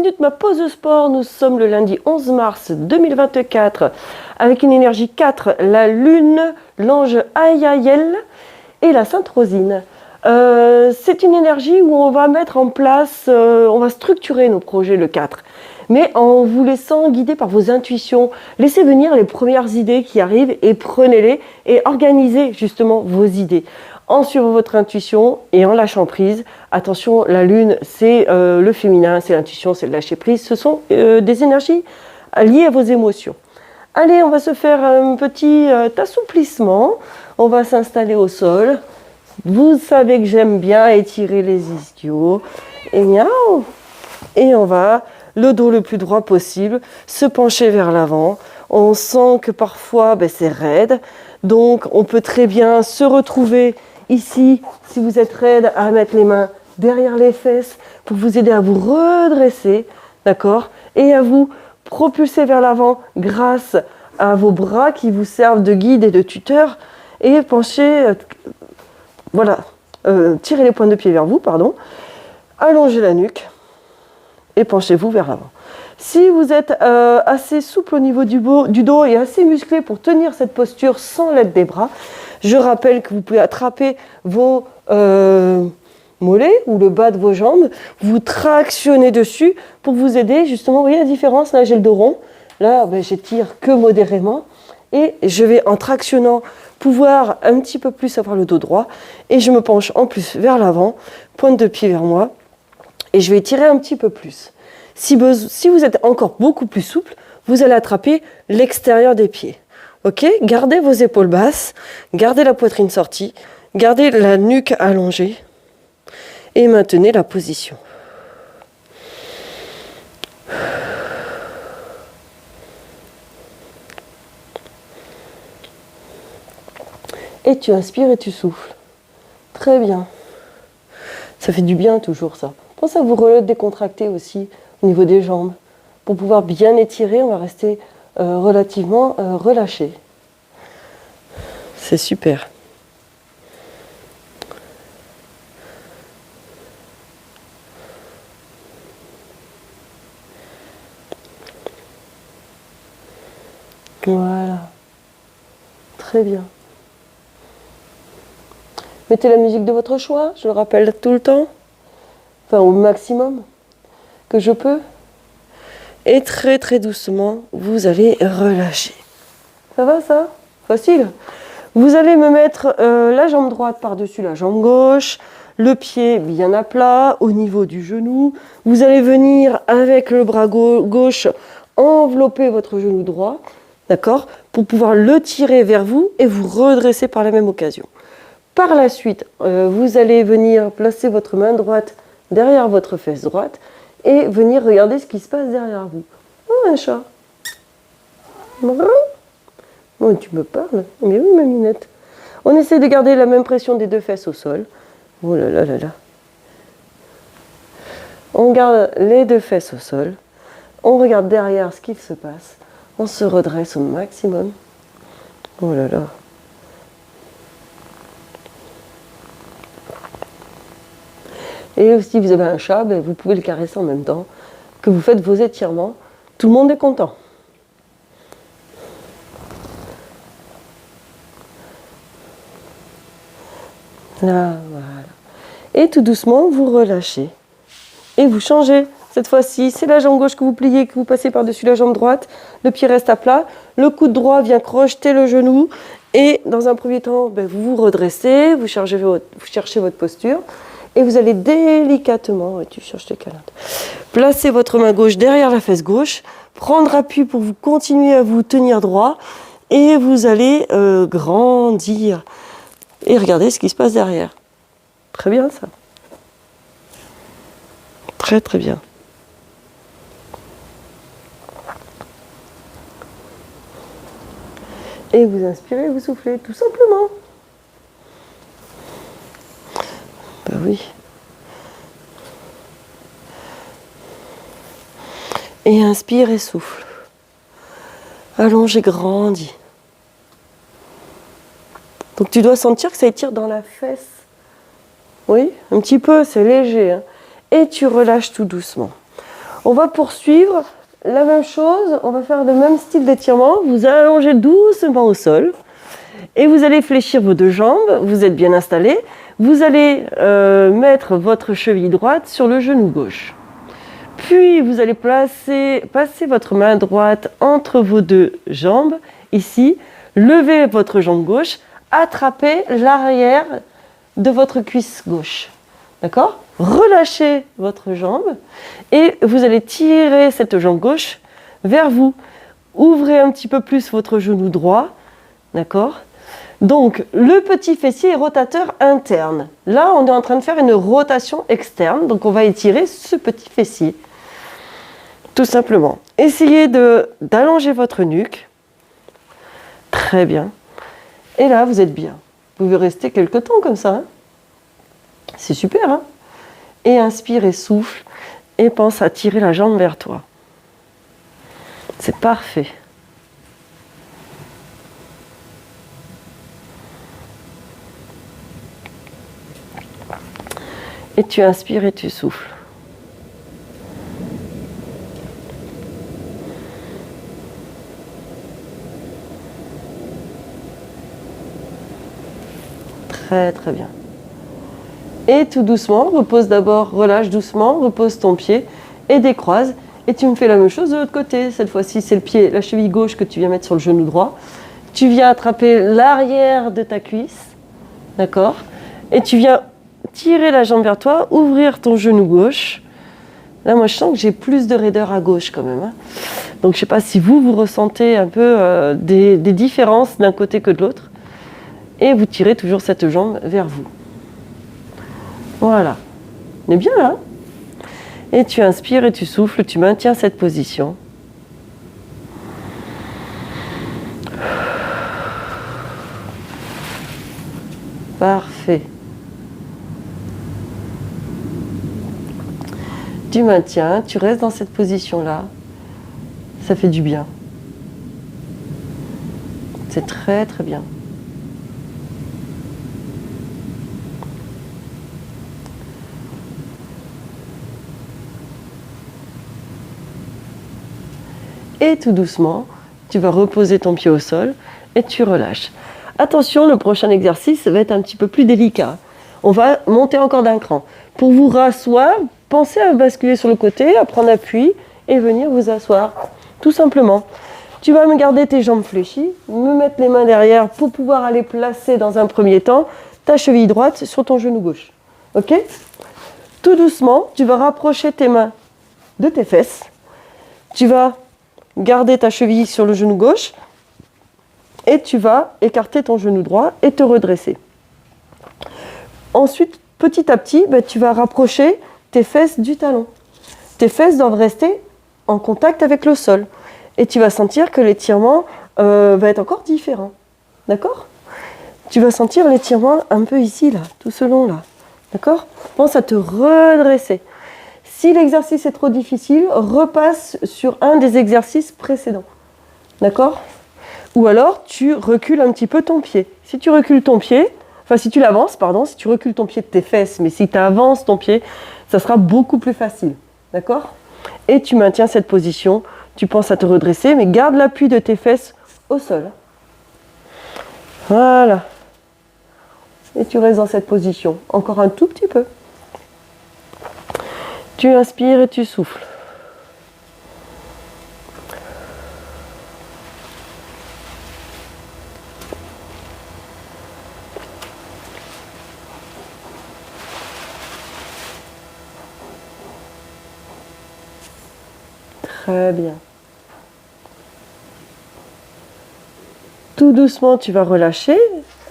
minutes, ma pause de sport. Nous sommes le lundi 11 mars 2024 avec une énergie 4, la lune, l'ange Ayael et la sainte Rosine. C'est une énergie où on va mettre en place, on va structurer nos projets le 4. Mais en vous laissant guider par vos intuitions, laissez venir les premières idées qui arrivent et prenez-les et organisez justement vos idées. En suivant votre intuition et en lâchant prise. Attention, la lune, c'est le féminin, c'est l'intuition, c'est le lâcher prise. Ce sont des énergies liées à vos émotions. Allez, on va se faire un petit assouplissement. On va s'installer au sol. Vous savez que j'aime bien étirer les ischios. Et miaou. Et on va, le dos le plus droit possible, se pencher vers l'avant. On sent que parfois c'est raide. Donc on peut très bien se retrouver ici, si vous êtes raide, à mettre les mains derrière les fesses pour vous aider à vous redresser, d'accord? Et à vous propulser vers l'avant grâce à vos bras qui vous servent de guide et de tuteur. Et penchez, voilà, tirez les pointes de pied vers vous, pardon. Allongez la nuque et penchez-vous vers l'avant. Si vous êtes assez souple au niveau du dos et assez musclé pour tenir cette posture sans l'aide des bras, je rappelle que vous pouvez attraper vos mollets ou le bas de vos jambes, vous tractionnez dessus pour vous aider. Justement, vous voyez la différence? Là, j'ai le dos rond. Là, j'étire que modérément. Et je vais, en tractionnant, pouvoir un petit peu plus avoir le dos droit. Et je me penche en plus vers l'avant, pointe de pied vers moi. Et je vais étirer un petit peu plus. Si vous êtes encore beaucoup plus souple, vous allez attraper l'extérieur des pieds. Ok, gardez vos épaules basses, gardez la poitrine sortie, gardez la nuque allongée et maintenez la position. Et tu inspires et tu souffles. Très bien. Ça fait du bien toujours ça. Pensez à vous décontracter aussi au niveau des jambes. Pour pouvoir bien étirer, on va rester relativement relâché. C'est super. Voilà. Très bien. Mettez la musique de votre choix, je le rappelle tout le temps. Enfin, au maximum que je peux. Et très très doucement, vous allez relâcher. Ça va ça? Facile. Vous allez me mettre la jambe droite par-dessus la jambe gauche, le pied bien à plat au niveau du genou. Vous allez venir avec le bras gauche envelopper votre genou droit, d'accord? Pour pouvoir le tirer vers vous et vous redresser par la même occasion. Par la suite, vous allez venir placer votre main droite derrière votre fesse droite et venir regarder ce qui se passe derrière vous. Oh, un chat. Oh, tu me parles? Mais oui, ma minette. On essaie de garder la même pression des deux fesses au sol. Oh là là là là. On garde les deux fesses au sol. On regarde derrière ce qui se passe. On se redresse au maximum. Oh là là. Et si vous avez un chat, vous pouvez le caresser en même temps que vous faites vos étirements. Tout le monde est content. Là, voilà. Et tout doucement, vous relâchez. Et vous changez. Cette fois-ci, c'est la jambe gauche que vous pliez, que vous passez par-dessus la jambe droite. Le pied reste à plat. Le coude droit vient crocheter le genou. Et dans un premier temps, vous vous redressez, vous cherchez votre posture. Et vous allez délicatement, tu cherches les câlins, placer votre main gauche derrière la fesse gauche, prendre appui pour vous continuer à vous tenir droit et vous allez grandir et regardez ce qui se passe derrière. Très bien ça. Très très bien. Et vous inspirez, vous soufflez, tout simplement. Oui. Et inspire et souffle. Allonge et grandis. Donc tu dois sentir que ça étire dans la fesse. Oui, un petit peu, c'est léger. Hein. Et tu relâches tout doucement. On va poursuivre la même chose, on va faire le même style d'étirement. Vous allongez doucement au sol et vous allez fléchir vos deux jambes, vous êtes bien installé. Vous allez mettre votre cheville droite sur le genou gauche. Puis vous allez passer votre main droite entre vos deux jambes, ici. Levez votre jambe gauche, attrapez l'arrière de votre cuisse gauche. D'accord ? Relâchez votre jambe et vous allez tirer cette jambe gauche vers vous. Ouvrez un petit peu plus votre genou droit. D'accord ? Donc, le petit fessier est rotateur interne. Là, on est en train de faire une rotation externe. Donc, on va étirer ce petit fessier. Tout simplement. Essayez d'allonger votre nuque. Très bien. Et là, vous êtes bien. Vous pouvez rester quelques temps comme ça. Hein. C'est super. Hein, et inspire et souffle. Et pense à tirer la jambe vers toi. C'est parfait. Et tu inspires et tu souffles. Très très bien. Et tout doucement, repose d'abord, relâche doucement, repose ton pied et décroise. Et tu me fais la même chose de l'autre côté. Cette fois-ci, c'est le pied, la cheville gauche que tu viens mettre sur le genou droit. Tu viens attraper l'arrière de ta cuisse. D'accord ? Et tu viens tirer la jambe vers toi, ouvrir ton genou gauche. Là, moi, je sens que j'ai plus de raideur à gauche quand même. Hein. Donc, je ne sais pas si vous ressentez un peu des différences d'un côté que de l'autre. Et vous tirez toujours cette jambe vers vous. Voilà. On est bien là. Et tu inspires et tu souffles, tu maintiens cette position. Parfait. Tu maintiens, tu restes dans cette position-là. Ça fait du bien. C'est très très bien. Et tout doucement, tu vas reposer ton pied au sol et tu relâches. Attention, le prochain exercice va être un petit peu plus délicat. On va monter encore d'un cran. Pour vous rasseoir, pensez à basculer sur le côté, à prendre appui et venir vous asseoir. Tout simplement. Tu vas me garder tes jambes fléchies, me mettre les mains derrière pour pouvoir aller placer dans un premier temps ta cheville droite sur ton genou gauche. Ok ? Tout doucement, tu vas rapprocher tes mains de tes fesses. Tu vas garder ta cheville sur le genou gauche et tu vas écarter ton genou droit et te redresser. Ensuite, petit à petit, tu vas rapprocher tes fesses du talon. Tes fesses doivent rester en contact avec le sol. Et tu vas sentir que l'étirement va être encore différent. D'accord ? Tu vas sentir l'étirement un peu ici, là, tout ce long là. D'accord ? Pense à te redresser. Si l'exercice est trop difficile, repasse sur un des exercices précédents. D'accord ? Ou alors, tu recules un petit peu ton pied. Si tu recules ton pied, si tu l'avances, si tu recules ton pied de tes fesses, mais si tu avances ton pied, ça sera beaucoup plus facile. D'accord ? Et tu maintiens cette position, tu penses à te redresser, mais garde l'appui de tes fesses au sol. Voilà. Et tu restes dans cette position, encore un tout petit peu. Tu inspires et tu souffles. Très bien. Tout doucement, tu vas relâcher.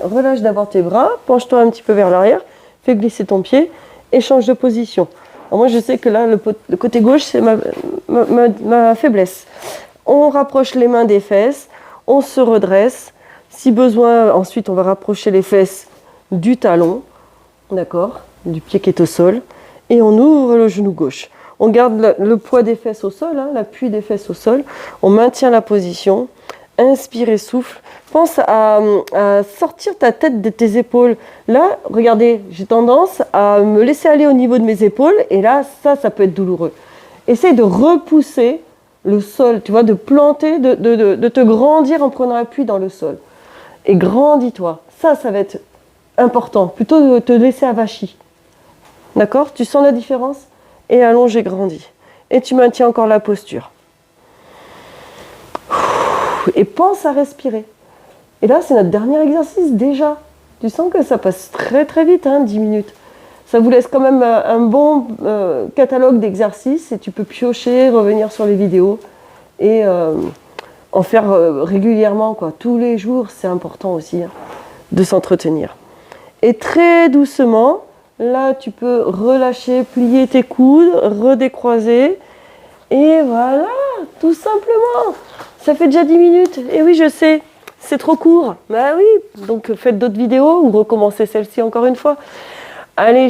Relâche d'abord tes bras, penche-toi un petit peu vers l'arrière, fais glisser ton pied et change de position. Alors moi, je sais que là, le côté gauche, c'est ma faiblesse. On rapproche les mains des fesses, on se redresse. Si besoin, ensuite, on va rapprocher les fesses du talon, d'accord, du pied qui est au sol, et on ouvre le genou gauche. On garde le poids des fesses au sol, l'appui des fesses au sol. On maintient la position. Inspire et souffle. Pense à sortir ta tête de tes épaules. Là, regardez, j'ai tendance à me laisser aller au niveau de mes épaules. Et là, ça peut être douloureux. essaye de repousser le sol, tu vois, de planter, de te grandir en prenant appui dans le sol. Et grandis-toi. Ça va être important, plutôt de te laisser avachi. D'accord? Tu sens la différence? Et allonge et grandis. Et tu maintiens encore la posture. Et pense à respirer. Et là, c'est notre dernier exercice déjà. Tu sens que ça passe très très vite, 10 minutes. Ça vous laisse quand même un bon catalogue d'exercices et tu peux piocher, revenir sur les vidéos et en faire régulièrement, quoi. Tous les jours, c'est important aussi de s'entretenir. Et très doucement, là, tu peux relâcher, plier tes coudes, redécroiser. Et voilà, tout simplement. Ça fait déjà 10 minutes. Et oui, je sais, c'est trop court. Bah oui, donc faites d'autres vidéos ou recommencez celle-ci encore une fois. Allez,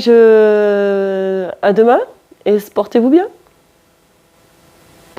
à demain et portez-vous bien.